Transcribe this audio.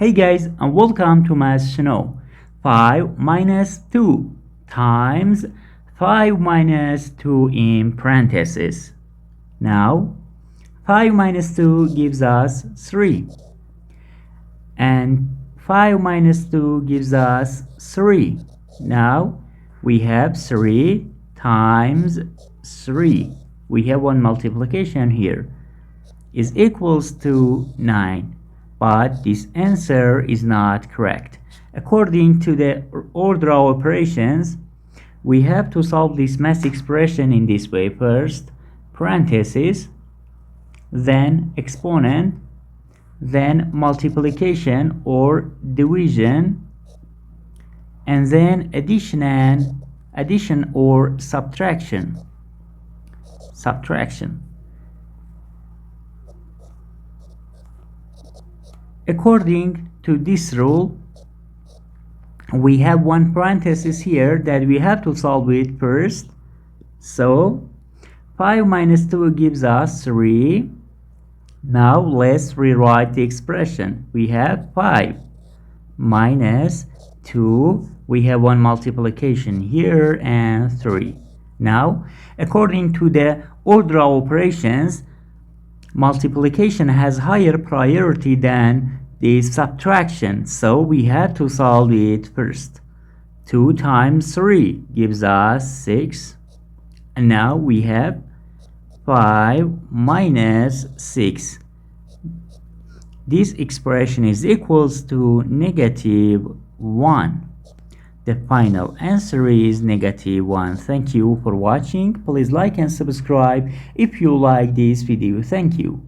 Hey guys, and welcome to Math Snow. 5 minus 2 times 5 minus 2 in parentheses. Now 5 minus 2 gives us 3, and 5 minus 2 gives us 3. Now we have 3 times 3. We have one multiplication here is equals to 9. But this answer is not correct. According to the order of operations, we have to solve this math expression in this way. First, parentheses, then exponent, then multiplication or division, and then addition or subtraction. According to this rule, we have one parenthesis here that we have to solve it first. So 5 minus 2 gives us 3. Now let's rewrite the expression. We have 5 minus 2. We have one multiplication here and 3. Now, according to the order of operations, multiplication has higher priority than the subtraction, so we had to solve it first. 2 times 3 gives us 6, and now we have 5 minus 6. This expression is equals to -1. The final answer is -1. Thank you for watching. Please like and subscribe if you like this video. Thank you.